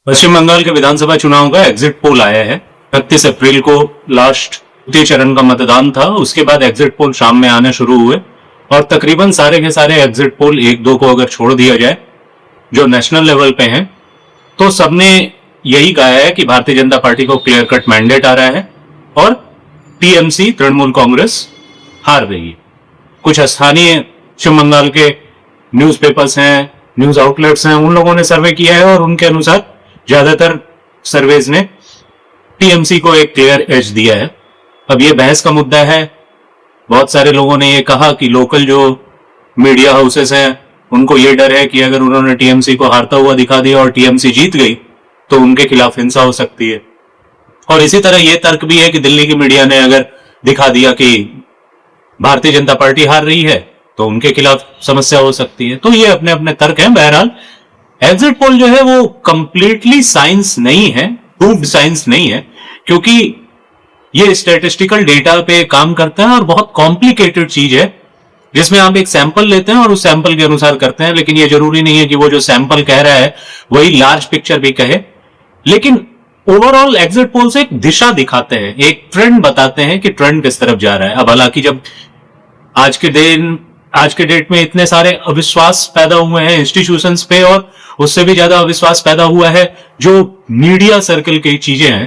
पश्चिम बंगाल के विधानसभा चुनाव का एग्जिट पोल आया है। 31 अप्रैल को लास्ट द्वितीय चरण का मतदान था। उसके बाद एग्जिट पोल शाम में आने शुरू हुए और तकरीबन सारे के सारे एग्जिट पोल एक दो को अगर छोड़ दिया जाए जो नेशनल लेवल पे हैं, तो सबने यही कहा है कि भारतीय जनता पार्टी को क्लियर कट मैंडेट आ रहा है और टीएमसी तृणमूल कांग्रेस हार रही है। कुछ स्थानीय पश्चिम बंगाल के न्यूज़पेपर्स हैं, न्यूज आउटलेट्स हैं, उन लोगों ने सर्वे किया है और उनके अनुसार ज्यादातर सर्वेज ने टीएमसी को एक क्लियर एज दिया है। अब ये बहस का मुद्दा है। बहुत सारे लोगों ने ये कहा कि लोकल जो मीडिया हाउसेस हैं उनको ये डर है कि अगर उन्होंने टीएमसी को हारता हुआ दिखा दिया और टीएमसी जीत गई तो उनके खिलाफ हिंसा हो सकती है। और इसी तरह ये तर्क भी है कि दिल्ली की मीडिया ने अगर दिखा दिया कि भारतीय जनता पार्टी हार रही है तो उनके खिलाफ समस्या हो सकती है। तो ये अपने अपने तर्क हैं। बहरहाल एग्जिट पोल जो है वो कंप्लीटली साइंस नहीं है, प्रूव्ड साइंस नहीं है, क्योंकि ये स्टैटिस्टिकल डेटा पे काम करता है और बहुत कॉम्प्लिकेटेड चीज है जिसमें आप एक सैंपल लेते हैं और उस सैंपल के अनुसार करते हैं। लेकिन ये जरूरी नहीं है कि वो जो सैंपल कह रहा है वही लार्ज पिक्चर भी कहे। लेकिन ओवरऑल एग्जिट पोल से एक दिशा दिखाते हैं, एक ट्रेंड बताते हैं कि ट्रेंड किस तरफ जा रहा है। अब हालांकि जब आज के डेट में इतने सारे अविश्वास पैदा हुए हैं इंस्टीट्यूशंस पे और उससे भी ज्यादा अविश्वास पैदा हुआ है जो मीडिया सर्कल की चीजें हैं,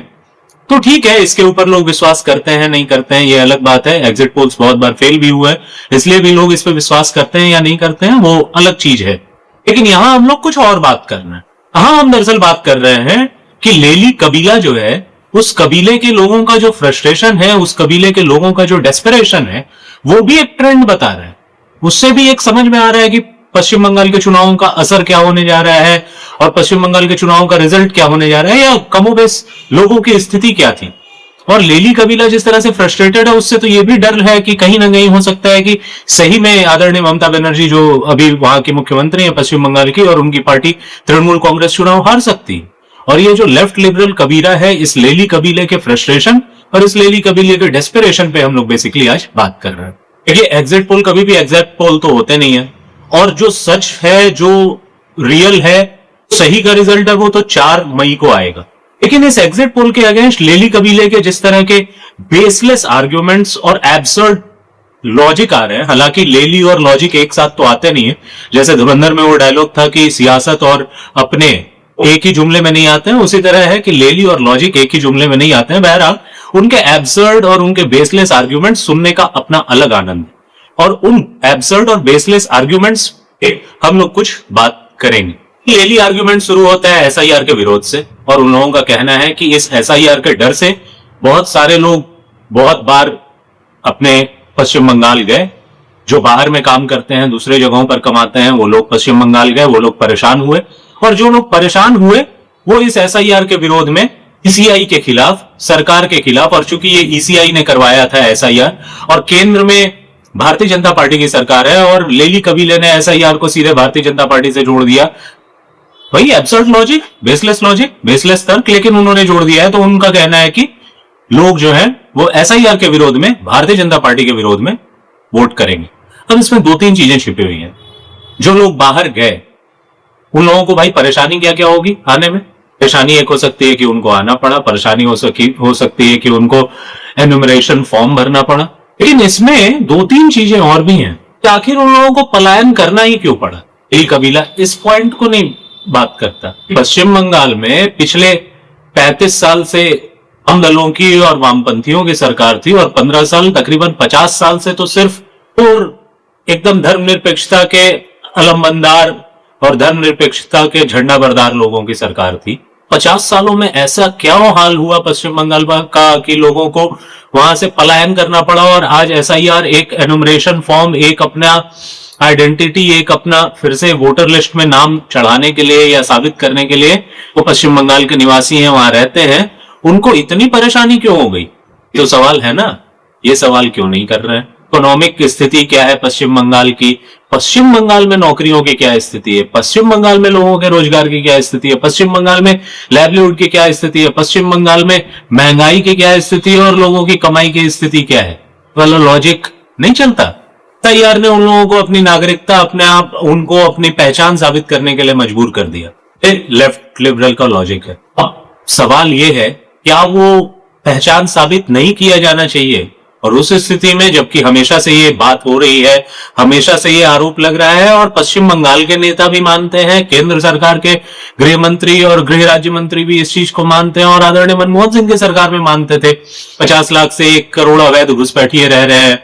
तो ठीक है, इसके ऊपर लोग विश्वास करते हैं नहीं करते हैं ये अलग बात है। एग्जिट पोल्स बहुत बार फेल भी हुआ है, इसलिए भी लोग इस पे विश्वास करते हैं या नहीं करते हैं वो अलग चीज है। लेकिन यहां हम लोग कुछ और बात कर रहे हैं। यहां हम दरअसल बात कर रहे हैं कि लेली कबीला जो है, उस कबीले के लोगों का जो फ्रस्ट्रेशन है, उस कबीले के लोगों का जो डेस्परेशन है, वो भी एक ट्रेंड बता रहा है। उससे भी एक समझ में आ रहा है कि पश्चिम बंगाल के चुनावों का असर क्या होने जा रहा है और पश्चिम बंगाल के चुनावों का रिजल्ट क्या होने जा रहा है, या कमोबेश लोगों की स्थिति क्या थी। और लेली कबीला जिस तरह से फ्रस्ट्रेटेड है, उससे तो यह भी डर है कि कहीं ना कहीं हो सकता है कि सही में आदरणीय ममता बनर्जी जो अभी वहां की मुख्यमंत्री है पश्चिम बंगाल की, और उनकी पार्टी तृणमूल कांग्रेस चुनाव हार सकती है। और ये जो लेफ्ट लिबरल कबीला है, इस लेली कबीले के फ्रस्ट्रेशन और इस लेली कबीले के डेस्परेशन पे हम लोग बेसिकली आज बात कर रहे हैं। देखिए, एग्जिट पोल कभी भी एग्जैक्ट पोल तो होते नहीं है, और जो सच है, जो रियल है, सही का रिजल्ट है वो तो 4 मई को आएगा। लेकिन इस एग्जिट पोल के अगेंस्ट लेली कबीले के जिस तरह के बेसलेस आर्ग्यूमेंट्स और एब्सर्ड लॉजिक आ रहे हैं, हालांकि लेली और लॉजिक एक साथ तो आते नहीं है। जैसे धुरंधर में वो डायलॉग था कि सियासत और अपने एक ही जुमले में नहीं आते हैं, उसी तरह है कि लेली और लॉजिक एक ही जुमले में नहीं आते हैं। बहरहाल उनके एब्सर्ड और उनके बेसलेस आर्ग्यूमेंट सुनने का अपना अलग आनंद है, और उन एब्सर्ड और बेसलेस आर्ग्यूमेंट्स पे हम लोग कुछ बात करेंगे। लेली आर्ग्यूमेंट शुरू होता है एसआईआर के विरोध से, और उन लोगों का कहना है कि इस एसआईआर के डर से बहुत सारे लोग बहुत बार अपने पश्चिम बंगाल गए, जो बाहर में काम करते हैं, दूसरे जगहों पर कमाते हैं, वो लोग पश्चिम बंगाल गए, वो लोग परेशान हुए, और जो लोग परेशान हुए वो इस एसआईआर के विरोध में ईसीआई के खिलाफ, सरकार के खिलाफ, और चूंकि ये ईसीआई ने करवाया था एसआईआर और केंद्र में भारतीय जनता पार्टी की सरकार है, और लेली कबीले ने एसआईआर को सीधे भारतीय जनता पार्टी से जोड़ दिया। वही एब्सर्ड लॉजिक, बेसलेस तर्क, लेकिन उन्होंने जोड़ दिया है। तो उनका कहना है कि लोग जो है वो एसआईआर के विरोध में, भारतीय जनता पार्टी के विरोध में वोट करेंगे। अब इसमें 2-3 चीजें छिपी हुई हैं। जो लोग बाहर गए उन लोगों को भाई परेशानी क्या क्या होगी आने में। परेशानी एक हो सकती है कि उनको आना पड़ा, परेशानी हो सकती है कि उनको एन्यूमरेशन फॉर्म भरना पड़ा। लेकिन इसमें 2-3 चीजें और भी हैं कि आखिर उन लोगों को पलायन करना ही क्यों पड़ा। ये कबीला इस पॉइंट को नहीं बात करता। पश्चिम बंगाल में पिछले 35 साल से हम दलों की और वामपंथियों की सरकार थी, और 15 साल, तकरीबन 50 साल से तो सिर्फ और एकदम धर्मनिरपेक्षता के अलमबरदार और धर्मनिरपेक्षता के झंडा बरदार लोगों की सरकार थी। 50 सालों में ऐसा क्या हाल हुआ पश्चिम बंगाल का कि लोगों को वहां से पलायन करना पड़ा, और आज एसआईआर, एक एनुमरेशन फॉर्म, एक अपना आइडेंटिटी, एक अपना फिर से वोटर लिस्ट में नाम चढ़ाने के लिए या साबित करने के लिए वो पश्चिम बंगाल के निवासी हैं, वहां रहते हैं, उनको इतनी परेशानी क्यों हो गई? तो सवाल है ना, ये सवाल क्यों नहीं कर रहे हैं। इकोनॉमिक स्थिति क्या है पश्चिम बंगाल की, पश्चिम बंगाल में नौकरियों की क्या स्थिति है, पश्चिम बंगाल में लोगों के रोजगार की क्या स्थिति है, पश्चिम बंगाल में लाइवलीहुड की क्या स्थिति है, पश्चिम बंगाल में महंगाई की क्या स्थिति है और लोगों की कमाई की स्थिति क्या है, वाला लॉजिक नहीं चलता। एसआईआर ने उन लोगों को अपनी नागरिकता, अपने आप, उनको अपनी पहचान साबित करने के लिए मजबूर कर दिया। लेफ्ट लिबरल का लॉजिक है। अब सवाल ये है, क्या वो पहचान साबित नहीं किया जाना चाहिए? और उस स्थिति में, जबकि हमेशा से ये बात हो रही है, हमेशा से ये आरोप लग रहा है, और पश्चिम बंगाल के नेता भी मानते हैं, केंद्र सरकार के गृह मंत्री और गृह राज्य मंत्री भी इस चीज को मानते हैं, और आदरणीय मनमोहन सिंह की सरकार में मानते थे, 50 लाख से 1 करोड़ अवैध घुसपैठिए रह रहे हैं,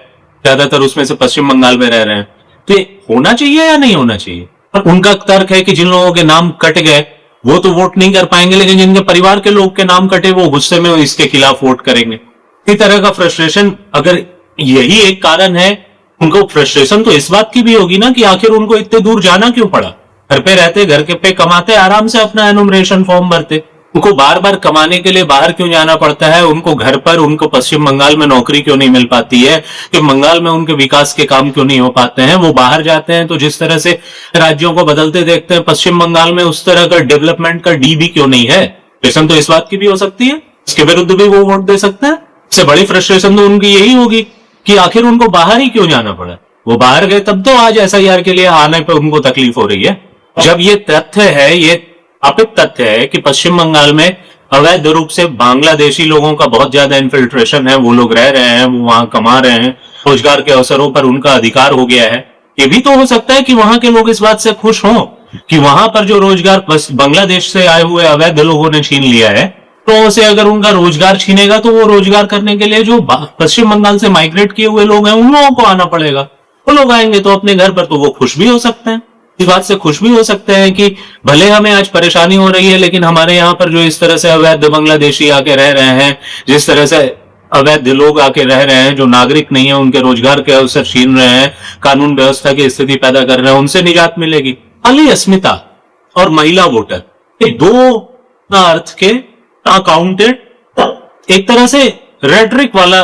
ज्यादातर उसमें से पश्चिम बंगाल में रह रहे हैं। तो ये होना चाहिए या नहीं होना चाहिए? और उनका तर्क है कि जिन लोगों के नाम कट गए वो तो वोट नहीं कर पाएंगे, लेकिन जिनके परिवार के लोग के नाम कटे वो गुस्से में इसके खिलाफ वोट करेंगे। इस तरह का फ्रस्ट्रेशन, अगर यही एक कारण है, उनको फ्रस्ट्रेशन तो इस बात की भी होगी ना कि आखिर उनको इतने दूर जाना क्यों पड़ा? घर पे रहते, घर के पे कमाते, आराम से अपना एनुमरेशन फॉर्म भरते। उनको बार बार कमाने के लिए बाहर क्यों जाना पड़ता है? उनको घर पर, उनको पश्चिम बंगाल में नौकरी क्यों नहीं मिल पाती है? कि बंगाल में उनके विकास के काम क्यों नहीं हो पाते हैं? वो बाहर जाते हैं तो जिस तरह से राज्यों को बदलते देखते हैं, पश्चिम बंगाल में उस तरह का डेवलपमेंट का डी भी क्यों नहीं है? फ्रस्ट्रेशन तो इस बात की भी हो सकती है, इसके विरुद्ध भी वो वोट दे सकते हैं। इससे बड़ी फ्रस्ट्रेशन तो उनकी यही होगी कि आखिर उनको बाहर ही क्यों जाना पड़ा। वो बाहर गए तब तो आज SIR के लिए आने पर उनको तकलीफ हो रही है। जब ये तथ्य है, ये स्थापित तथ्य है कि पश्चिम बंगाल में अवैध रूप से बांग्लादेशी लोगों का बहुत ज्यादा इन्फिल्ट्रेशन है, वो लोग रह रहे हैं, वो वहां कमा रहे हैं, रोजगार के अवसरों पर उनका अधिकार हो गया है। ये भी तो हो सकता है कि वहां के लोग इस बात से खुश हों कि वहां पर जो रोजगार बांग्लादेश से आए हुए अवैध लोगों ने छीन लिया है, तो उसे अगर उनका रोजगार छीनेगा तो वो रोजगार करने के लिए जो पश्चिम बंगाल से माइग्रेट किए हुए लोग हैं उन लोगों को आना पड़ेगा। वो लोग आएंगे तो अपने घर पर, तो वो खुश भी हो सकते हैं, इस बात से खुश भी हो सकते हैं कि भले हमें आज परेशानी हो रही है, लेकिन हमारे यहाँ पर जो इस तरह से अवैध बांग्लादेशी आके रह रहे हैं, जिस तरह से अवैध लोग आके रह रहे हैं, जो नागरिक नहीं है, उनके रोजगार के अवसर छीन रहे हैं, कानून व्यवस्था की स्थिति पैदा कर रहे हैं, उनसे निजात मिलेगी। खाली अस्मिता और महिला वोटर, ये दो अर्थ के अकाउंटेड एक तरह से रेटरिक वाला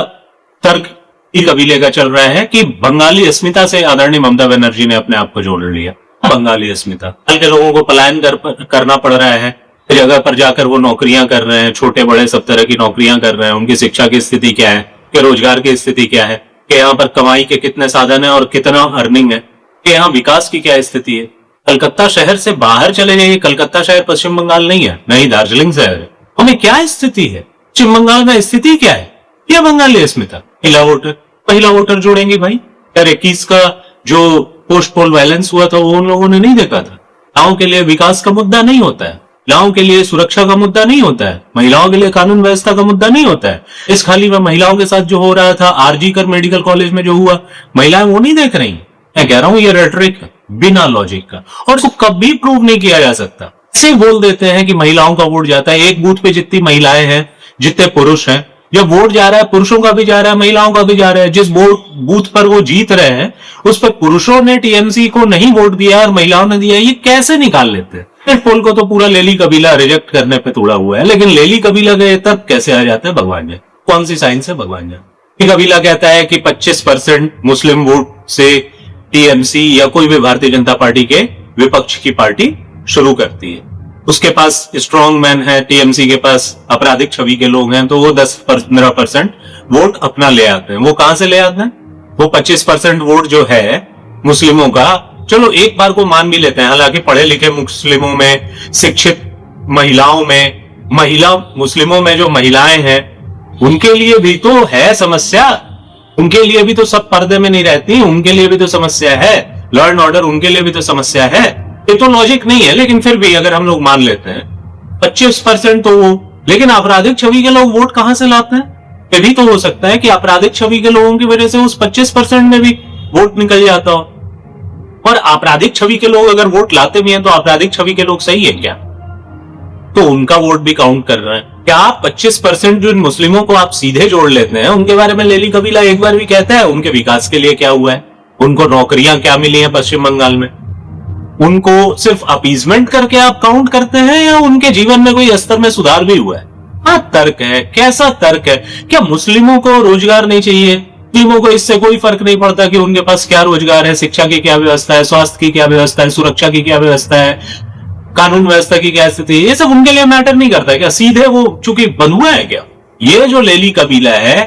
तर्क ही कबीले का चल रहा है कि बंगाली अस्मिता से आदरणीय ममता बनर्जी ने अपने आप को जोड़ लिया। बंगाली अस्मिता के लोगों को पलायन करना पड़ रहा है, जगह पर जाकर वो नौकरियां कर रहे हैं, छोटे बड़े सब तरह की नौकरियां कर रहे हैं। उनकी शिक्षा की स्थिति क्या है, कि रोजगार की स्थिति क्या है, कि यहाँ पर कमाई के कितने साधन है और कितना अर्निंग है, कि यहाँ विकास की क्या स्थिति है। कलकत्ता शहर से बाहर चले जाइए, कलकत्ता शहर पश्चिम बंगाल नहीं है, नहीं दार्जिलिंग शहर है। हमें क्या स्थिति है पश्चिम बंगाल में? स्थिति क्या है? यह बंगाली अस्मिता। महिला वोटर जोड़ेंगे भाई। 2021 का जो पोस्ट पोल वायलेंस हुआ था वो उन लोगों ने नहीं देखा था। महिलाओं के लिए विकास का मुद्दा नहीं होता है, महिलाओं के लिए सुरक्षा का मुद्दा नहीं होता है, महिलाओं के लिए कानून व्यवस्था का मुद्दा नहीं होता है। इस खाली में महिलाओं के साथ जो हो रहा था, RG कर मेडिकल कॉलेज में जो हुआ, महिलाएं वो नहीं देख रही। मैं कह रहा हूं ये रेटरिक बिना लॉजिक का, और इसको कभी प्रूव नहीं किया जा सकता। से बोल देते हैं कि महिलाओं का वोट जाता है। एक बूथ पे जितनी महिलाएं हैं, जितने पुरुष हैं, जब वोट जा रहा है पुरुषों का भी जा रहा है, महिलाओं का भी जा रहा है। जिस बूथ पर वो जीत रहे हैं उस पर पुरुषों ने TMC को नहीं वोट दिया और महिलाओं ने दिया, ये कैसे निकाल लेते हैं? पोल को तो पूरा लेली कबीला रिजेक्ट करने पे तोड़ा हुआ है, लेकिन लेली कबीला के तब कैसे आ जाता है भगवान जाने। कौन सी साइंस है भगवान जाने। ये कबीला कहता है कि 25% मुस्लिम वोट से TMC या कोई भी भारतीय जनता पार्टी के विपक्ष की पार्टी शुरू करती है। उसके पास स्ट्रॉन्ग मैन है, TMC के पास आपराधिक छवि के लोग हैं, तो वो 10-15% वोट अपना ले आते हैं। वो कहां से ले आते हैं? वो 25% वोट जो है मुस्लिमों का, चलो एक बार को मान भी लेते हैं, हालांकि पढ़े लिखे मुस्लिमों में, शिक्षित महिलाओं में, मुस्लिमों में जो महिलाएं हैं उनके लिए भी तो है समस्या। उनके लिए भी तो सब पर्दे में नहीं रहती, उनके लिए भी तो समस्या है। लॉ एंड ऑर्डर उनके लिए भी तो समस्या है। ये तो लॉजिक नहीं है, लेकिन फिर भी अगर हम लोग मान लेते हैं 25% तो वो, लेकिन आपराधिक छवि के लोग वोट कहां से लाते हैं? ये भी तो हो सकता है कि आपराधिक छवि के लोगों की वजह से उस 25% में भी वोट निकल जाता हो। और आपराधिक छवि के लोग अगर वोट लाते भी हैं तो आपराधिक छवि के लोग सही है क्या? तो उनका वोट भी काउंट कर रहे हैं क्या? 25% जो मुस्लिमों को आप सीधे जोड़ लेते हैं, उनके बारे में लेली कबीला एक बार भी कहता है उनके विकास के लिए क्या हुआ है, उनको नौकरियां क्या मिली हैं पश्चिम बंगाल में? उनको सिर्फ अपीजमेंट करके आप काउंट करते हैं या उनके जीवन में कोई स्तर में सुधार भी हुआ है? हाँ, तर्क है। कैसा तर्क है? क्या मुस्लिमों को रोजगार नहीं चाहिए? मुस्लिमों को इससे कोई फर्क नहीं पड़ता कि उनके पास क्या रोजगार है, शिक्षा की क्या व्यवस्था है, स्वास्थ्य की क्या व्यवस्था है, सुरक्षा की क्या व्यवस्था है, कानून व्यवस्था की क्या स्थिति है? ये सब उनके लिए मैटर नहीं करता है क्या? सीधे वो चूंकि बंधुआ है क्या? ये जो लेली कबीला है,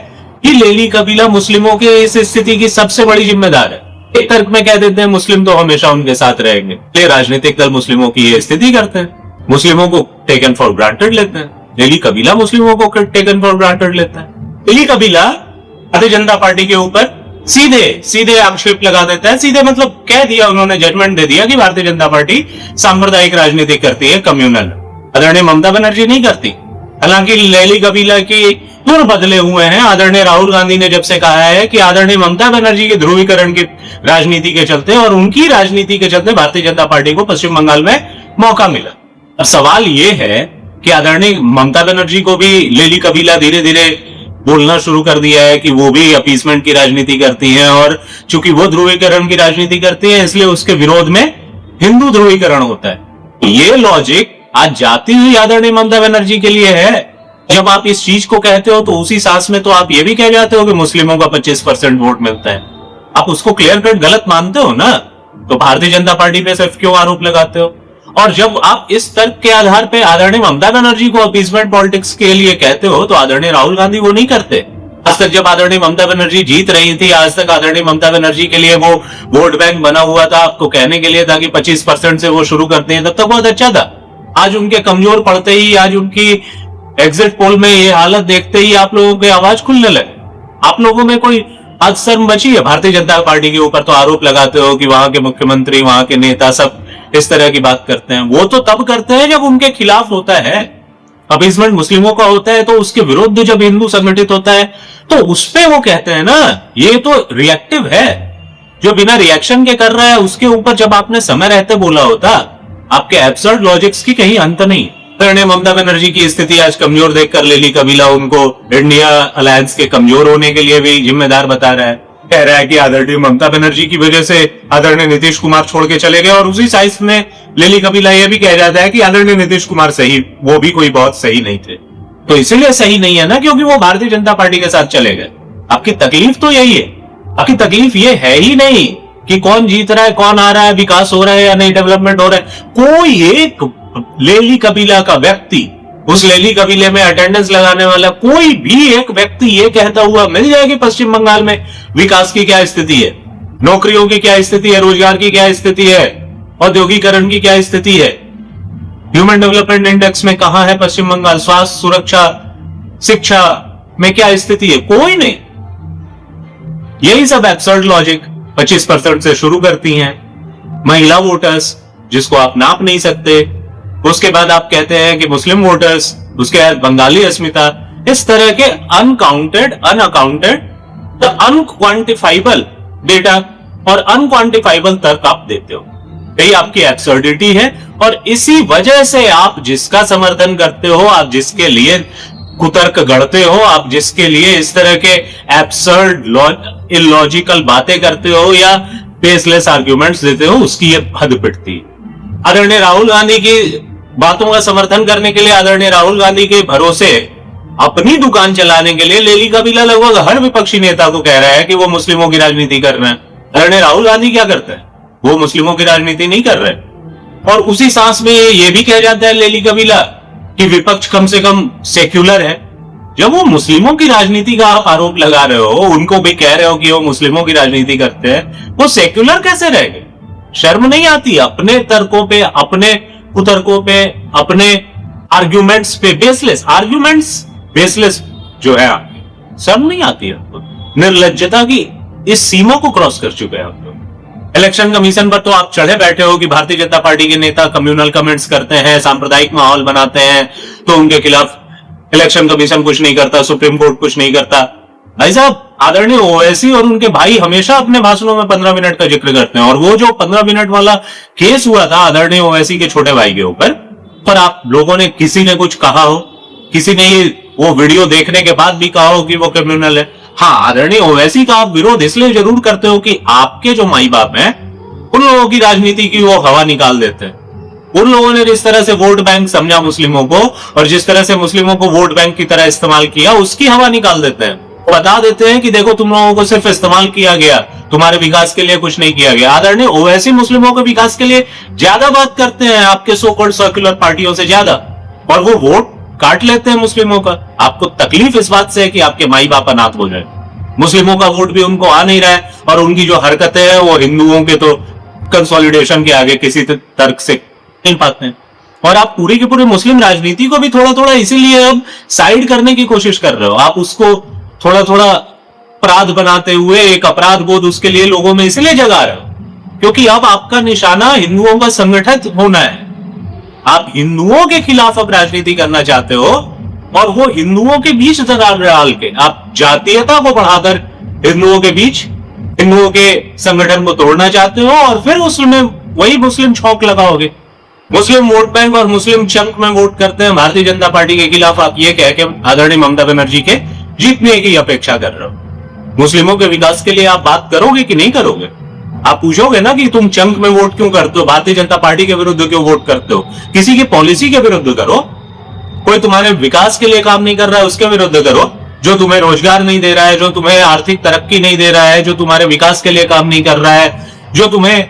ये लेली कबीला मुस्लिमों के इस स्थिति की सबसे बड़ी जिम्मेदार है। एक तर्क में कह देते हैं मुस्लिम तो हमेशा उनके साथ रहेंगे, ये राजनीतिक दल मुस्लिमों की ये स्थिति करते हैं। मुस्लिमों को टेकन फॉर ग्रांटेड लेते हैं। लेली कबीला मुस्लिमों को टेकन फॉर ग्रांटेड लेता है। लेली कबीला भारतीय जनता पार्टी के ऊपर सीधे सीधे आक्षेप लगा देता है। सीधे मतलब कह दिया उन्होंने, जजमेंट दे दिया कि भारतीय जनता पार्टी सांप्रदायिक राजनीति करती है, कम्युनल। आदरणीय ममता बनर्जी नहीं करती। हालांकि लेली कबीला की धुन बदले हुए हैं। आदरणीय राहुल गांधी ने जब से कहा है कि आदरणीय ममता बनर्जी के ध्रुवीकरण की राजनीति के चलते और उनकी राजनीति के चलते भारतीय जनता पार्टी को पश्चिम बंगाल में मौका मिला। अब सवाल यह है कि आदरणीय ममता बनर्जी को भी लेली कबीला धीरे धीरे बोलना शुरू कर दिया है कि वो भी अपीसमेंट की राजनीति करती हैं, और चूंकि वो ध्रुवीकरण की राजनीति करती है इसलिए उसके विरोध में हिंदू ध्रुवीकरण होता है। ये लॉजिक आज जाती हुई आदरणीय ममता बनर्जी के लिए है। जब आप इस चीज को कहते हो तो उसी सांस में तो आप ये भी कह जाते हो कि मुस्लिमों का 25% वोट मिलता है। आप उसको क्लियर कट गलत मानते हो ना, तो भारतीय जनता पार्टी पे सिर्फ क्यों आरोप लगाते हो? और जब आप इस तर्क के आधार पे आदरणीय ममता बनर्जी को अपीसमेंट पॉलिटिक्स के लिए कहते हो तो आदरणीय राहुल गांधी वो नहीं करते। आज तक जब आदरणीय ममता बनर्जी जीत रही थी, आज तक आदरणीय ममता बनर्जी के लिए वो वोट बैंक बना हुआ था, आपको कहने के लिए था कि 25% से वो शुरू करते हैं, तब तक बहुत अच्छा था। आज उनके कमजोर पड़ते ही, आज उनकी एग्जिट पोल में ये हालत देखते ही आप लोगों की आवाज खुलने लगे। आप लोगों में कोई आज शर्म बची है? भारतीय जनता पार्टी के ऊपर तो आरोप लगाते हो कि वहां के मुख्यमंत्री, वहां के नेता सब इस तरह की बात करते हैं। वो तो तब करते हैं जब उनके खिलाफ होता है। अपीसमेंट मुस्लिमों का होता है तो उसके विरुद्ध जब हिंदू संगठित होता है तो उस पे वो कहते हैं ना, ये तो रिएक्टिव है। जो बिना रिएक्शन के कर रहा है उसके ऊपर जब आपने समय रहते बोला होता, आपके एब्सर्ड लॉजिक्स की कहीं अंत नहीं। आदरणीय ममता बनर्जी की स्थिति आज कमजोर देखकर लेली कबीला उनको इंडिया अलायंस के कमजोर होने के लिए भी जिम्मेदार बता रहा है। कह रहा है कि आदरणीय ममता बनर्जी की वजह से आदरणीय नीतीश कुमार छोड़ के चले गए, और उसी साइज में लेली कबीला यह भी कह जाता है कि आदरणीय नीतीश कुमार सही, वो भी कोई बहुत सही नहीं थे। तो इसीलिए सही नहीं है ना, क्योंकि वो भारतीय जनता पार्टी के साथ चले गए। आपकी तकलीफ तो यही है। आपकी तकलीफ ये है ही नहीं कि कौन जीत रहा है, कौन आ रहा है, विकास हो रहा है या नहीं, डेवलपमेंट हो रहा है। कोई एक लेली कबीला का व्यक्ति, उस लेली कबीले में अटेंडेंस लगाने वाला कोई भी एक व्यक्ति ये कहता हुआ मिल जाए कि पश्चिम बंगाल में विकास की क्या स्थिति है, नौकरियों की क्या स्थिति है, रोजगार की क्या स्थिति है, औद्योगिकरण की क्या स्थिति है, ह्यूमन डेवलपमेंट इंडेक्स में कहां है पश्चिम बंगाल, स्वास्थ्य, सुरक्षा, शिक्षा में क्या स्थिति है? कोई नहीं। यही सब एब्सर्ड लॉजिक 25% से शुरू करती हैं। महिला वोटर्स जिसको आप नाप नहीं सकते, उसके बाद आप कहते हैं कि मुस्लिम वोटर्स, उसके बाद बंगाली अस्मिता, इस तरह के अनकाउंटेड, अनअकाउंटेड, अनक्वांटिफाइबल डेटा और अनक्वांटिफाइबल तर्क आप देते हो। यही आपकी एब्सर्डिटी है, और इसी वजह से आप जिसका समर्थन करते हो, आप जिसके लिए कुतर्क गढ़ते हो, आप जिसके लिए इस तरह के एब्सर्ड इलॉजिकल बातें करते हो या बेसलेस आर्ग्यूमेंट्स देते हो, उसकी ये हद पिटती है। आदरणीय राहुल गांधी की बातों का समर्थन करने के लिए, आदरणीय राहुल गांधी के भरोसे अपनी दुकान चलाने के लिए लेली कबीला लगभग हर विपक्षी नेता को कह रहा है कि वो मुस्लिमों की राजनीति कर रहे हैं। आदरणीय राहुल गांधी क्या करते हैं? वो मुस्लिमों की राजनीति नहीं कर रहे। और उसी सांस में ये भी कह जाता है लेली कबीला कि विपक्ष कम से कम सेक्युलर है। जब वो मुस्लिमों की राजनीति का आप आरोप लगा रहे हो, उनको भी कह रहे हो कि वो मुस्लिमों की राजनीति करते हैं, वो सेक्युलर कैसे रह गए? शर्म नहीं आती? अपने तर्कों पे, अपने कुतर्कों पे, अपने आर्ग्यूमेंट्स पे, बेसलेस आर्ग्यूमेंट्स, बेसलेस जो है, शर्म नहीं आती है आपको? निर्लज्जता की इस सीमा को क्रॉस कर चुके हैं आप लोग। इलेक्शन कमीशन पर तो आप चढ़े बैठे हो कि भारतीय जनता पार्टी के नेता कम्युनल कमेंट्स करते हैं, सांप्रदायिक माहौल बनाते हैं, तो उनके खिलाफ इलेक्शन कमीशन कुछ नहीं करता, सुप्रीम कोर्ट कुछ नहीं करता। भाई साहब, आदरणीय ओवैसी और उनके भाई हमेशा अपने भाषणों में 15 मिनट का जिक्र करते हैं, और वो जो 15 मिनट वाला केस हुआ था आदरणीय ओवैसी के छोटे भाई के ऊपर, पर आप लोगों ने, किसी ने कुछ कहा हो? किसी ने ये वो वीडियो देखने के बाद भी कहा हो कि वो क्रिमिनल है? हाँ, आदरणीय ओवैसी का आप विरोध इसलिए जरूर करते हो कि आपके जो माई बाप हैं उन लोगों की राजनीति की वो हवा निकाल देते हैं। उन लोगों ने जिस तरह से वोट बैंक समझा मुस्लिमों को, और जिस तरह से मुस्लिमों को वोट बैंक की तरह इस्तेमाल किया, उसकी हवा निकाल देते हैं। बता देते हैं कि देखो, तुम लोगों को सिर्फ इस्तेमाल किया गया, तुम्हारे विकास के लिए कुछ नहीं किया गया। आदरणीय ओवैसी मुस्लिमों के विकास के लिए ज्यादा बात करते हैं आपके सो कॉल्ड सर्कुलर पार्टियों से ज्यादा, और वो वोट काट लेते हैं मुस्लिमों का। आपको तकलीफ इस बात से है कि आपके माई बाप अनाथ हो जाए। मुस्लिमों का वोट भी उनको आ नहीं रहा है, और उनकी जो हरकतें हैं वो हिंदुओं के तो कंसोलिडेशन के आगे किसी तर्क से नहीं पाते हैं। और आप पूरी की पूरी मुस्लिम राजनीति को भी थोड़ा थोड़ा इसीलिए अब साइड करने की कोशिश कर रहे हो। आप उसको थोड़ा थोड़ा अपराध बनाते हुए एक अपराध बोध उसके लिए लोगों में इसलिए जगा रहे हो क्योंकि अब आपका निशाना हिंदुओं का संगठित होना है। आप हिंदुओं के खिलाफ अब राजनीति करना चाहते हो और वो हिंदुओं के बीच दरार डाल के आप जातीयता को बढ़ाकर हिंदुओं के बीच हिंदुओं के संगठन को तोड़ना चाहते हो और फिर उसमें वही मुस्लिम छौंक लगाओगे। मुस्लिम वोट बैंक और मुस्लिम चंक में वोट करते हैं भारतीय जनता पार्टी के खिलाफ, आप ये कह के आदरणीय ममता बनर्जी के जीतने की अपेक्षा कर रहे हो। मुस्लिमों के विकास के लिए आप बात करोगे कि नहीं करोगे? आप पूछोगे ना कि तुम चंक में वोट क्यों करते हो, भारतीय जनता पार्टी के विरुद्ध क्यों वोट करते हो? किसी की पॉलिसी के विरुद्ध करो। कोई तुम्हारे विकास के लिए काम नहीं कर रहा है उसके विरुद्ध करो। जो तुम्हें रोजगार नहीं दे रहा है, जो तुम्हें आर्थिक तरक्की नहीं दे रहा है, जो तुम्हारे विकास के लिए काम नहीं कर रहा है, जो तुम्हें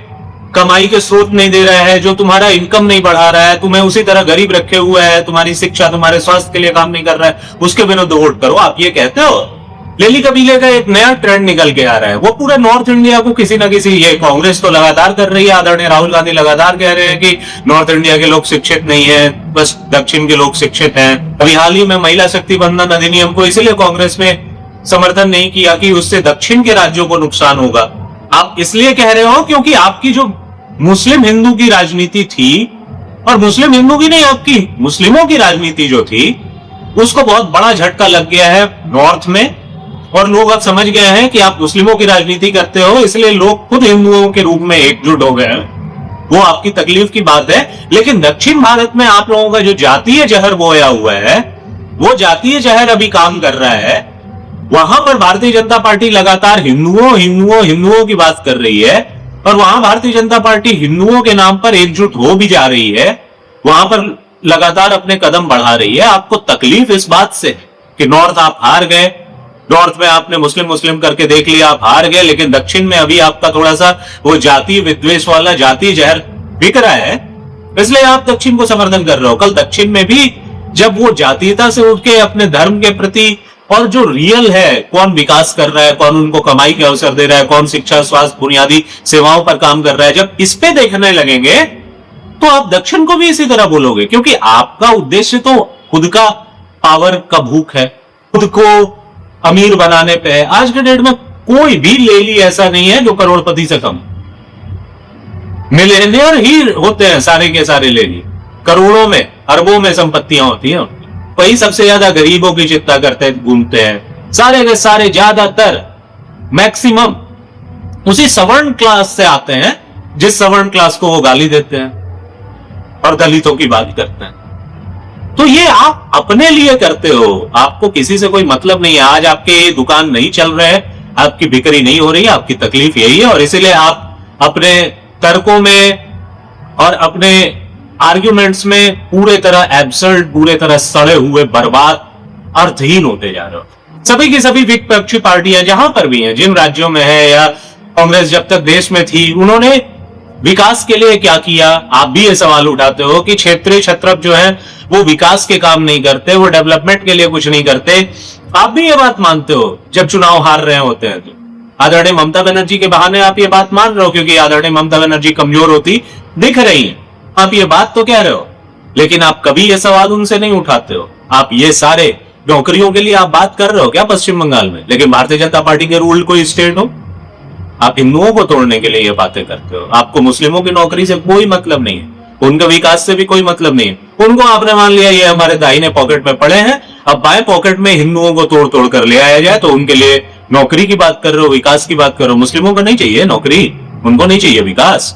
कमाई के स्रोत नहीं दे रहा है, जो तुम्हारा इनकम नहीं बढ़ा रहा है, तुम्हें उसी तरह गरीब रखे हुआ है, तुम्हारी शिक्षा तुम्हारे स्वास्थ्य के लिए काम नहीं कर रहा है, उसके विरुद्ध वोट करो। आप ये कहते हो? लेली कबीले का एक नया ट्रेंड निकल के आ रहा है, वो पूरे नॉर्थ इंडिया को किसी ना किसी, ये कांग्रेस तो लगातार कर रही है, आदरणीय राहुल गांधी लगातार कह रहे हैं कि नॉर्थ इंडिया के लोग शिक्षित नहीं है, बस दक्षिण के लोग शिक्षित हैं। अभी हाल ही में महिला शक्ति बंधन अधिनियम को इसलिए कांग्रेस ने समर्थन नहीं किया कि उससे दक्षिण के राज्यों को नुकसान होगा। आप इसलिए कह रहे हो क्योंकि आपकी जो मुस्लिम हिंदू की राजनीति थी, और मुस्लिम हिंदू की नहीं, आपकी मुस्लिमों की राजनीति जो थी उसको बहुत बड़ा झटका लग गया है नॉर्थ में, और लोग अब समझ गए हैं कि आप मुस्लिमों की राजनीति करते हो, इसलिए लोग खुद हिंदुओं के रूप में एकजुट हो गए हैं। वो आपकी तकलीफ की बात है। लेकिन दक्षिण भारत में आप लोगों का जो जातीय जहर बोया हुआ है, वो जातीय जहर अभी काम कर रहा है। वहां पर भारतीय जनता पार्टी लगातार हिंदुओं हिंदुओं हिंदुओं की बात कर रही है, और वहां भारतीय जनता पार्टी हिंदुओं के नाम पर एकजुट हो भी जा रही है, वहां पर लगातार अपने कदम बढ़ा रही है। आपको तकलीफ इस बात से कि नॉर्थ आप हार गए, नॉर्थ में आपने मुस्लिम मुस्लिम करके देख लिया, आप हार गए, लेकिन दक्षिण में अभी आपका थोड़ा सा वो जातीय विद्वेष वाला जातीय जहर बिक रहा है, इसलिए आप दक्षिण को समर्थन कर रहे हो। कल दक्षिण में भी जब वो जातीयता से उठ के अपने धर्म के प्रति, और जो रियल है, कौन विकास कर रहा है, कौन उनको कमाई के अवसर दे रहा है, कौन शिक्षा स्वास्थ्य बुनियादी सेवाओं पर काम कर रहा है, जब इस पे देखने लगेंगे तो आप दक्षिण को भी इसी तरह बोलोगे, क्योंकि आपका उद्देश्य तो खुद का पावर का भूख है, खुद को अमीर बनाने पे है। आज के डेट में कोई भी लेली ऐसा नहीं है जो करोड़पति से कम, मिलियनियर ही होते हैं सारे के सारे लेली, करोड़ों में अरबों में संपत्तियां होती हैं, वही सबसे ज्यादा गरीबों की चिंता करते घूमते हैं। सारे के सारे ज्यादातर मैक्सिमम उसी सवर्ण क्लास से आते हैं जिस सवर्ण क्लास को वो गाली देते हैं और दलितों की बात करते हैं। तो ये आप अपने लिए करते हो, आपको किसी से कोई मतलब नहीं है। आज आपके ये दुकान नहीं चल रहे हैं, आपकी बिक्री नहीं हो रही है, आपकी तकलीफ यही है, और इसीलिए आप अपने तर्कों में और अपने आर्ग्यूमेंट्स में पूरे तरह एब्सर्ड, पूरे तरह सड़े हुए, बर्बाद, अर्थहीन होते जा रहे हो। सभी की सभी विपक्षी पार्टियां जहां पर भी हैं, जिन राज्यों में है, या कांग्रेस जब तक देश में थी, उन्होंने विकास के लिए क्या किया? आप भी ये सवाल उठाते हो कि क्षेत्रीय छत्रप जो है वो विकास के काम नहीं करते, वो डेवलपमेंट के लिए कुछ नहीं करते। आप भी ये बात मानते हो जब चुनाव हार रहे होते हैं तो। आदरणीय ममता बनर्जी के बहाने आप ये बात मान रहे हो, क्योंकि आदरणीय ममता बनर्जी कमजोर होती दिख रही है, आप ये बात तो कह रहे हो, लेकिन आप कभी ये सवाल उनसे नहीं उठाते हो। आप ये सारे नौकरियों के लिए आप बात कर रहे हो क्या पश्चिम बंगाल में, लेकिन भारतीय जनता पार्टी के रूल कोई स्टेट हो, आप हिंदुओं को तोड़ने के लिए ये बातें करते हो। आपको मुस्लिमों की नौकरी से कोई मतलब नहीं है, उनके विकास से भी कोई मतलब नहीं है। उनको आपने मान लिया ये हमारे दाहिने पॉकेट में पड़े हैं, अब बाएं पॉकेट में हिंदुओं को तोड़ तोड़ कर ले आया जाए, तो उनके लिए नौकरी की बात कर रहे हो, विकास की बात कर रहे हो। मुस्लिमों को नहीं चाहिए नौकरी, उनको नहीं चाहिए विकास।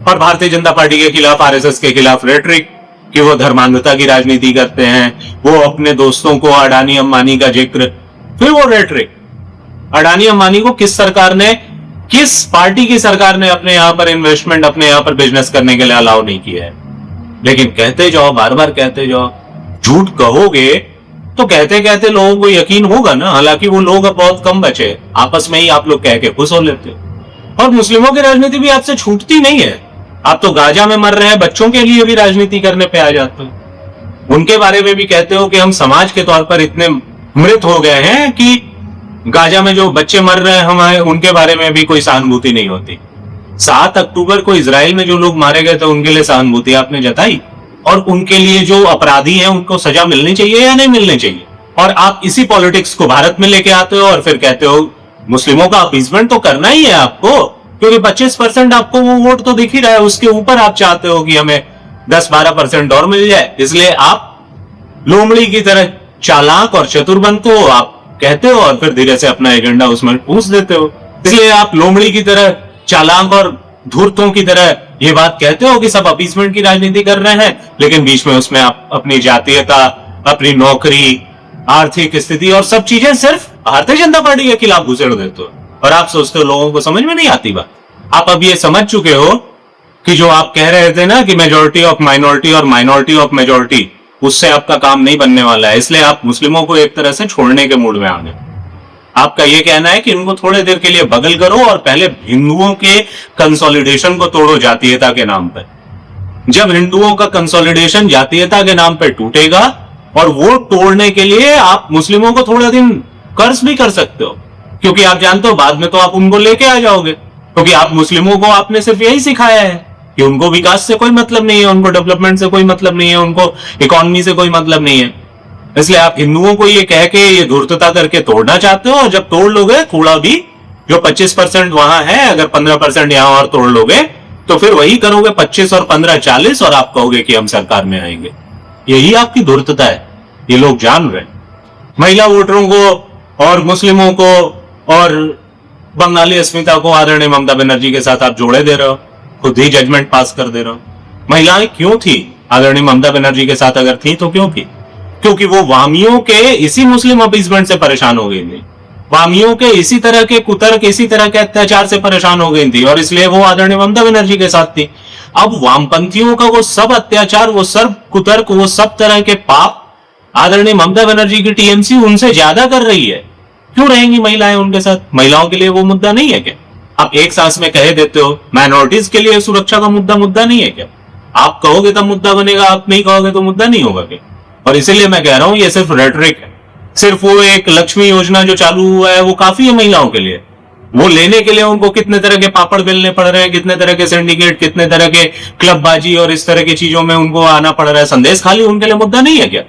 और भारतीय जनता पार्टी के खिलाफ, आरएसएस के खिलाफ रेटरिक कि वो धर्मांधता की राजनीति करते हैं, वो अपने दोस्तों को अडानी अंबानी का जिक्र, फिर वो रेटरिक। अडानी अंबानी को किस सरकार ने, किस पार्टी की सरकार ने अपने यहां पर इन्वेस्टमेंट, अपने यहां पर बिजनेस करने के लिए अलाउ नहीं किया है? लेकिन कहते जाओ, बार बार कहते जाओ। झूठ कहोगे तो कहते कहते लोगों को यकीन होगा ना। हालांकि वो लोग अब बहुत कम बचे, आपस में ही आप लोग कह के खुश हो लेते हो। और मुस्लिमों की राजनीति भी आपसे छूटती नहीं है। आप तो गाजा में मर रहे हैं बच्चों के लिए भी राजनीति करने पे आ जाते हो। उनके बारे में भी कहते हो कि हम समाज के तौर पर इतने मृत हो गए हैं कि गाजा में जो बच्चे मर रहे हैं हमारे, उनके बारे में भी कोई सहानुभूति नहीं होती। 7 अक्टूबर को इजराइल में जो लोग मारे गए थे उनके लिए सहानुभूति आपने जताई? और उनके लिए जो अपराधी हैं उनको सजा मिलनी चाहिए या नहीं मिलनी चाहिए। और आप इसी पॉलिटिक्स को भारत में लेके आते हो और फिर कहते हो मुस्लिमों का अपीसमेंट तो करना ही है आपको, क्योंकि 25% आपको वो वोट तो दिख ही रहा है, उसके ऊपर आप चाहते हो कि हमें 10-12% और मिल जाए। इसलिए आप लोमड़ी की तरह चालाक और चतुर बनते हो, आप कहते हो और फिर धीरे से अपना एजेंडा उसमें पूछ देते हो। इसलिए आप लोमड़ी की तरह चालाक और धूर्तों की तरह ये बात कहते हो कि सब अपीसमेंट की राजनीति कर रहे हैं, लेकिन बीच में उसमें आप अपनी जातीयता, अपनी नौकरी, आर्थिक स्थिति और सब चीजें सिर्फ भारतीय जनता पार्टी के खिलाफ घुसेड़ देते हो। और आप सोचते हो लोगों को समझ में नहीं आती बात। आप अब ये समझ चुके हो कि जो आप कह रहे थे ना कि मेजोरिटी ऑफ माइनॉरिटी और माइनॉरिटी ऑफ मेजोरिटी, उससे आपका काम नहीं बनने वाला है। इसलिए आप मुस्लिमों को एक तरह से छोड़ने के मूड में आ गए। आपका यह कहना है कि इनको थोड़े देर के लिए बगल करो और पहले हिंदुओं के कंसोलिडेशन को तोड़ो जातीयता के नाम पर। जब हिंदुओं का कंसोलिडेशन जातीयता के नाम पर टूटेगा, और वो तोड़ने के लिए आप मुस्लिमों को थोड़ा दिन कर्ज भी कर सकते हो, क्योंकि आप जानते हो बाद में तो आप उनको लेके आ जाओगे, क्योंकि आप मुस्लिमों को आपने सिर्फ यही सिखाया है कि उनको विकास से कोई मतलब नहीं है, उनको डेवलपमेंट से कोई मतलब नहीं है, उनको इकोनॉमी से कोई मतलब नहीं है। इसलिए आप हिंदुओं को ये कह के ये धूर्तता करके तोड़ना चाहते हो, और जब तोड़ लोगे थोड़ा भी, जो 25% वहां है, अगर 15% यहां और तोड़ लोगे तो फिर वही करोगे 25 और 15 40, और आप कहोगे कि हम सरकार में आएंगे। यही आपकी धूर्तता है, ये लोग जान रहे हैं। महिला वोटरों को और मुस्लिमों को और बंगाली अस्मिता को आदरणीय ममता बनर्जी के साथ आप जोड़े दे रहे हो, खुद ही जजमेंट पास कर दे रहे हो। महिलाएं क्यों थी आदरणीय ममता बनर्जी के साथ? अगर थी तो क्यों थी? क्योंकि वो वामियों के इसी मुस्लिम अपीसमेंट से परेशान हो गई थी, वामियों के इसी तरह के कुतर्क, इसी तरह के अत्याचार से परेशान हो गई थी, और इसलिए वो आदरणीय ममता बनर्जी के साथ थी। अब वामपंथियों का वो सब अत्याचार, वो सब कुतर्क, वो सब तरह के पाप आदरणीय ममता बनर्जी की टीएमसी उनसे ज्यादा कर रही है। क्यों रहेंगी महिलाएं उनके साथ? महिलाओं के लिए वो मुद्दा नहीं है क्या? आप एक सांस में कह देते हो माइनॉरिटीज के लिए सुरक्षा का मुद्दा नहीं है क्या? आप कहोगे तब मुद्दा बनेगा, आप नहीं कहोगे तो मुद्दा नहीं होगा क्या? और इसीलिए मैं कह रहा हूं ये सिर्फ रेटरिक है। सिर्फ वो एक लक्ष्मी योजना जो चालू हुआ है वो काफी है महिलाओं के लिए। वो लेने के लिए उनको कितने तरह के पापड़ बेलने पड़ रहे हैं, कितने तरह के सिंडिकेट, कितने तरह के क्लबबाजी और इस तरह की चीजों में उनको आना पड़ रहा है। संदेश खाली उनके लिए मुद्दा नहीं है क्या?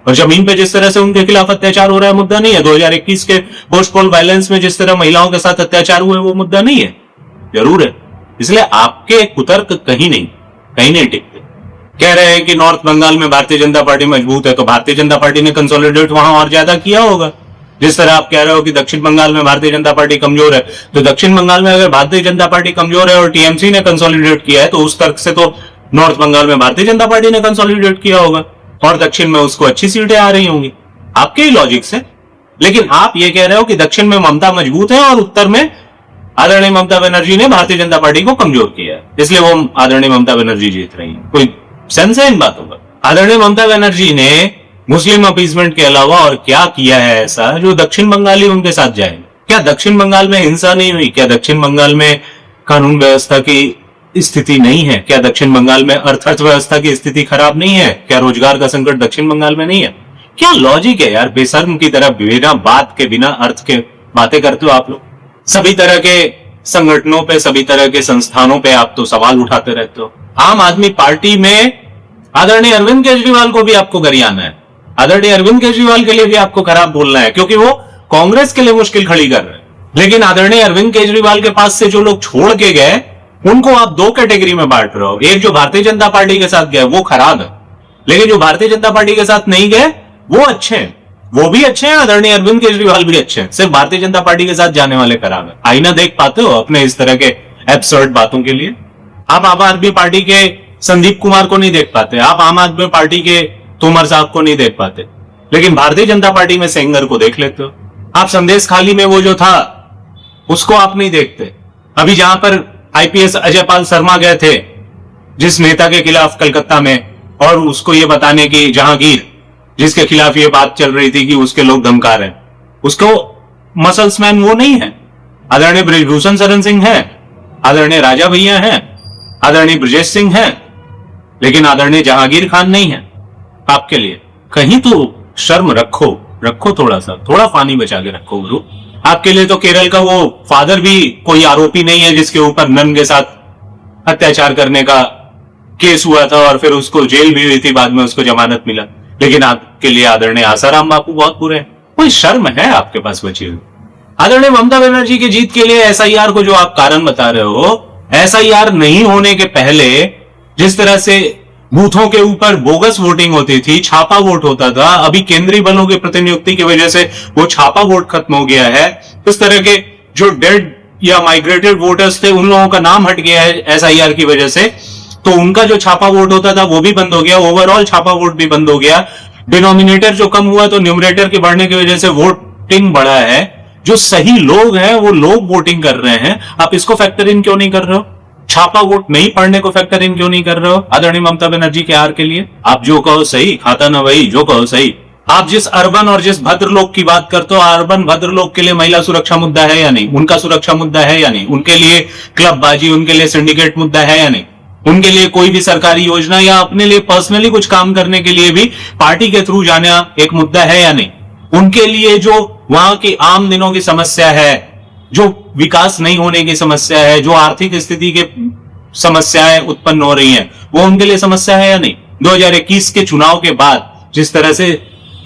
और जमीन पे जिस तरह से उनके खिलाफ अत्याचार हो रहा है मुद्दा नहीं है? 2021 के पोस्ट पोल वायलेंस में जिस तरह महिलाओं के साथ अत्याचार हुए वो मुद्दा नहीं है? जरूर है। इसलिए आपके कुतर्क कहीं नहीं टिकते। कह रहे हैं कि नॉर्थ बंगाल में भारतीय जनता पार्टी मजबूत है, तो भारतीय जनता पार्टी ने कंसोलिडेट वहां और ज्यादा किया होगा। जिस तरह आप कह रहे हो कि दक्षिण बंगाल में भारतीय जनता पार्टी कमजोर है, तो दक्षिण बंगाल में अगर भारतीय जनता पार्टी कमजोर है और टीएमसी ने कंसोलिडेट किया है, तो उस तर्क से तो नॉर्थ बंगाल में भारतीय जनता पार्टी ने कंसोलिडेट किया होगा और दक्षिण में उसको अच्छी सीटें आ रही होंगी, आपके ही लॉजिक से। लेकिन आप ये कह रहे हो कि दक्षिण में ममता मजबूत है और उत्तर में आदरणीय ममता बनर्जी ने भारतीय जनता पार्टी को कमजोर किया है, इसलिए वो आदरणीय ममता बनर्जी जीत रही है। कोई सेंस है इन बातों का? आदरणीय ममता बनर्जी ने मुस्लिम अपीसमेंट के अलावा और क्या किया है ऐसा जो दक्षिण बंगाली उनके साथ जाएंगे? क्या दक्षिण बंगाल में हिंसा नहीं हुई? क्या दक्षिण बंगाल में कानून व्यवस्था की स्थिति नहीं है? क्या दक्षिण बंगाल में अर्थव्यवस्था की स्थिति खराब नहीं है? क्या रोजगार का संकट दक्षिण बंगाल में नहीं है? क्या लॉजिक है यार? बेशर्म की तरह बिना बात के, बिना अर्थ के बातें करते हो आप लोग। सभी तरह के संगठनों पे, सभी तरह के संस्थानों पे आप तो सवाल उठाते रहते हो। आम आदमी पार्टी में आदरणीय अरविंद केजरीवाल को भी आपको गरियाना है, आदरणीय अरविंद केजरीवाल के लिए भी आपको खराब बोलना है, क्योंकि वो कांग्रेस के लिए मुश्किल खड़ी कर रहे हैं। लेकिन आदरणीय अरविंद केजरीवाल के पास से जो लोग छोड़ के गए उनको आप दो कैटेगरी में बांट रहे हो। एक जो भारतीय जनता पार्टी के साथ गए वो खराब है, लेकिन जो भारतीय जनता पार्टी के साथ नहीं गए वो अच्छे हैं, वो भी अच्छे हैं, आदरणीय अरविंद केजरीवाल भी अच्छे हैं। सिर्फ भारतीय जनता पार्टी के साथ जाने वाले खराब है। आईना देख पाते हो अपने इस तरह के एब्सर्ड बातों के लिए? आप आम आदमी पार्टी के संदीप कुमार को नहीं देख पाते, आप आम आदमी पार्टी के तोमर साहब को नहीं देख पाते, लेकिन भारतीय जनता पार्टी में सेंगर को देख लेते हो। आप संदेश खाली में वो जो था उसको आप नहीं देखते। अभी जहां पर आईपीएस अजयपाल शर्मा गए थे जिस नेता के खिलाफ कलकत्ता में, और उसको ये बताने की जहांगीर जिसके खिलाफ ये बात चल रही थी कि उसके लोग धमका रहे हैं, उसको मसल्समैन वो नहीं है। आदरणीय ब्रिजभूषण शरण सिंह है, आदरणीय राजा भैया हैं, आदरणीय ब्रजेश सिंह हैं, लेकिन आदरणीय जहांगीर खान नहीं है। आपके लिए कहीं तो शर्म रखो थोड़ा पानी बचा के रखो गुरु। आपके लिए तो केरल का वो फादर भी कोई आरोपी नहीं है जिसके ऊपर नन के साथ अत्याचार करने का केस हुआ था और फिर उसको जेल भी हुई थी, बाद में उसको जमानत मिला, लेकिन आपके लिए आदरणीय आसाराम बापू बहुत बुरे हैं। कोई शर्म है आपके पास बची हुई? आदरणीय ममता बनर्जी की जीत के लिए एसआईआर को जो आप कारण बता रहे हो, एसआईआर नहीं होने के पहले जिस तरह से बूथों के ऊपर बोगस वोटिंग होती थी, छापा वोट होता था, अभी केंद्रीय बलों की प्रतिनियुक्ति की वजह से वो छापा वोट खत्म हो गया है। इस तरह के जो डेड या माइग्रेटेड वोटर्स थे उन लोगों का नाम हट गया है एसआईआर की वजह से, तो उनका जो छापा वोट होता था वो भी बंद हो गया, ओवरऑल छापा वोट भी बंद हो गया। डिनोमिनेटर जो कम हुआ तो न्यूमरेटर के बढ़ने की वजह से वोटिंग बढ़ा है। जो सही लोग हैं वो लोग वोटिंग कर रहे हैं, आप इसको फैक्टर इन क्यों नहीं कर रहे हो? छापा वोट नहीं पढ़ने को फैक्टर इन क्यों नहीं कर रहे हो आदरणीय ममता बनर्जी के हार के लिए? आप जो कहो सही, खाता ना वही, जो कहो सही। आप जिस अर्बन और जिस भद्रलोक की बात करते हो, अर्बन भद्रलोक के लिए महिला सुरक्षा मुद्दा है या नहीं? उनका सुरक्षा मुद्दा है या नहीं? उनके लिए क्लबबाजी, उनके लिए सिंडिकेट मुद्दा है या नहीं? उनके लिए कोई भी सरकारी योजना या अपने लिए पर्सनली कुछ काम करने के लिए भी पार्टी के थ्रू जाना एक मुद्दा है या नहीं? उनके लिए जो वहां की आम दिनों की समस्या है, जो विकास नहीं होने की समस्या है, जो आर्थिक स्थिति के समस्याएं उत्पन्न हो रही हैं, वो उनके लिए समस्या है या नहीं? 2021 के चुनाव के बाद जिस तरह से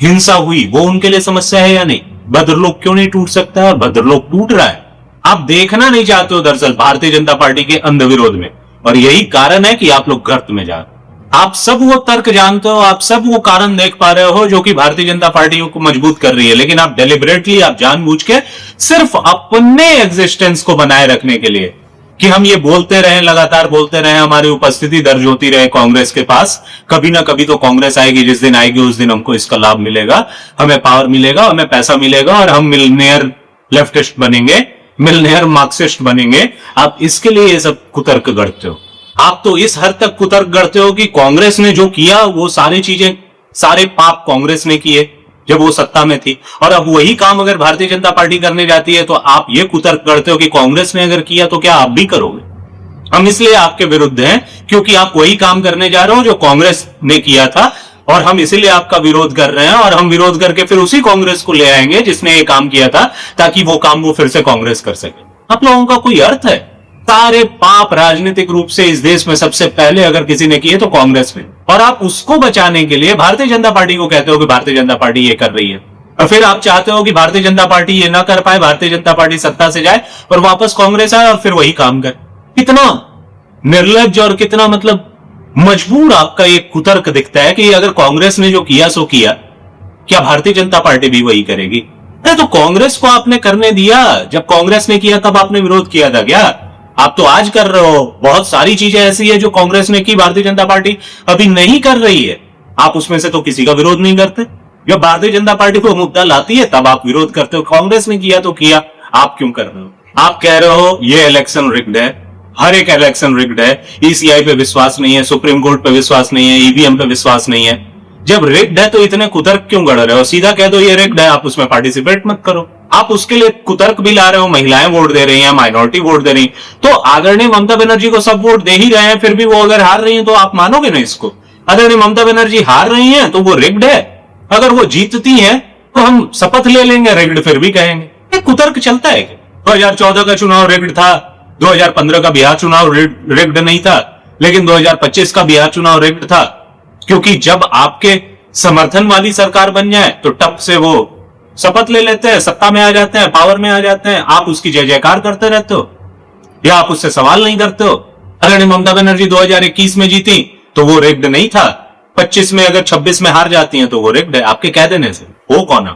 हिंसा हुई वो उनके लिए समस्या है या नहीं? भद्रलोक क्यों नहीं टूट सकता है? भद्रलोक टूट रहा है। आप देखना नहीं चाहते हो दरअसल भारतीय जनता पार्टी के अंध विरोध में, और यही कारण है कि आप लोग गर्त में जा रहे हो। आप सब वो तर्क जानते हो, आप सब वो कारण देख पा रहे हो जो कि भारतीय जनता पार्टी को मजबूत कर रही है, लेकिन आप डेलिबरेटली, आप जानबूझ के सिर्फ अपने एग्जिस्टेंस को बनाए रखने के लिए कि हम ये बोलते रहे, लगातार बोलते रहे, हमारी उपस्थिति दर्ज होती रहे कांग्रेस के पास, कभी ना कभी तो कांग्रेस आएगी, जिस दिन आएगी उस दिन हमको इसका लाभ मिलेगा, हमें पावर मिलेगा, हमें पैसा मिलेगा और हम मिलनेयर लेफ्टिस्ट बनेंगे, मिलनेयर मार्क्सिस्ट बनेंगे। आप इसके लिए ये सब कुतर्क गढ़ते हो। आप तो इस हद तक कुतर्क गढ़ते हो कि कांग्रेस ने जो किया वो सारी चीजें, सारे पाप कांग्रेस ने किए जब वो सत्ता में थी, और अब वही काम अगर भारतीय जनता पार्टी करने जाती है तो आप ये कुतर्क करते हो कि कांग्रेस ने अगर किया तो क्या आप भी करोगे? हम इसलिए आपके विरुद्ध हैं क्योंकि आप वही काम करने जा रहे हो जो कांग्रेस ने किया था, और हम इसीलिए आपका विरोध कर रहे हैं, और हम विरोध करके फिर उसी कांग्रेस को ले आएंगे जिसने ये काम किया था, ताकि वो काम वो फिर से कांग्रेस कर सके। आप लोगों का कोई अर्थ है? सारे पाप राजनीतिक रूप से इस देश में सबसे पहले अगर किसी ने किए तो कांग्रेस में, और आप उसको बचाने के लिए भारतीय जनता पार्टी को कहते हो कि भारतीय जनता पार्टी ये कर रही है, और फिर आप चाहते हो कि भारतीय जनता पार्टी ये ना कर पाए, भारतीय जनता पार्टी सत्ता से जाए और वापस कांग्रेस आए और फिर वही काम करे। कितना निर्लज्ज और कितना मतलब मजबूर आपका एक कुतर्क दिखता है कि अगर कांग्रेस ने जो किया सो किया, क्या भारतीय जनता पार्टी भी वही करेगी? अरे तो कांग्रेस को आपने करने दिया, जब कांग्रेस ने किया तब आपने विरोध किया था क्या? आप तो आज कर रहे हो। बहुत सारी चीजें ऐसी है जो कांग्रेस ने की, भारतीय जनता पार्टी अभी नहीं कर रही है, आप उसमें से तो किसी का विरोध नहीं करते। जब भारतीय जनता पार्टी को मुद्दा लाती है तब आप विरोध करते हो। कांग्रेस ने किया तो किया, आप क्यों कर रहे हो? आप कह रहे हो ये इलेक्शन रिग्ड है, हर एक इलेक्शन रिग्ड है, ईसीआई पे विश्वास नहीं है, सुप्रीम कोर्ट पे विश्वास नहीं है, ईवीएम पे विश्वास नहीं है। जब रिग्ड है तो इतने कुतर्क क्यों गढ़ रहे हो? सीधा कह दो ये रिग्ड है, आप उसमें पार्टिसिपेट मत करो। आप उसके लिए कुतर्क भी ला रहे हो, महिलाएं वोट दे रही हैं, माइनॉरिटी वोट दे रही, तो आदरणीय ममता बनर्जी को सब वोट दे ही रहे हैं, फिर भी वो अगर हार रही है तो आप मानोगे ना इसको? आदरणीय ममता बनर्जी हार रही है तो वो रिग्ड है, अगर वो जीतती है तो हम शपथ ले लेंगे, रिग्ड फिर भी कहेंगे। ये कुतर्क चलता है क्या? 2014 का चुनाव रिग्ड था, 2015 का बिहार चुनाव रिग्ड नहीं था, लेकिन 2025 का बिहार चुनाव रिग्ड था, क्योंकि जब आपके समर्थन वाली सरकार बन जाए तो टप से वो शपथ ले लेते हैं, सत्ता में आ जाते हैं, पावर में आ जाते हैं, आप उसकी जय जयकार करते रहते हो या आप उससे सवाल नहीं करते हो? अगर ममता बनर्जी 2021 में जीती तो वो रिग्ड नहीं था, 25 में अगर 26 में हार जाती हैं तो वो रिग्ड है आपके कह देने से। वो कौन है?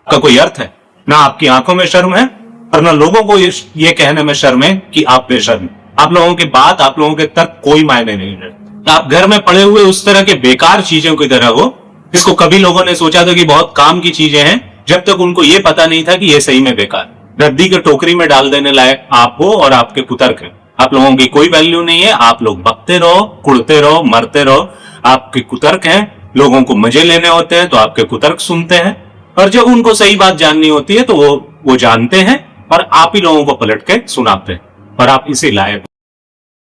का कोई अर्थ है? ना आपकी आंखों में शर्म है और ना लोगों को ये कहने में शर्म है कि आप बेशर्म। आप लोगों की बात, आप लोगों के तर्क कोई मायने नहीं रखते। आप घर में पड़े हुए उस तरह के बेकार चीजों की तरह हो, जिसको कभी लोगों ने सोचा था कि बहुत काम की चीजें हैं, जब तक उनको ये पता नहीं था कि ये सही में बेकार, रद्दी के टोकरी में डाल देने लायक आप हो और आपके कुतर्क हैं। आप लोगों की कोई वैल्यू नहीं है, आप लोग बकते रहो, कुड़ते रहो, मरते रहो, आपके कुतर्क हैं। लोगों को मजे लेने होते हैं तो आपके कुतर्क सुनते हैं, और जब उनको सही बात जाननी होती है तो वो जानते हैं और आप ही लोगों को पलट के सुनाते हैं, और आप इसी लायक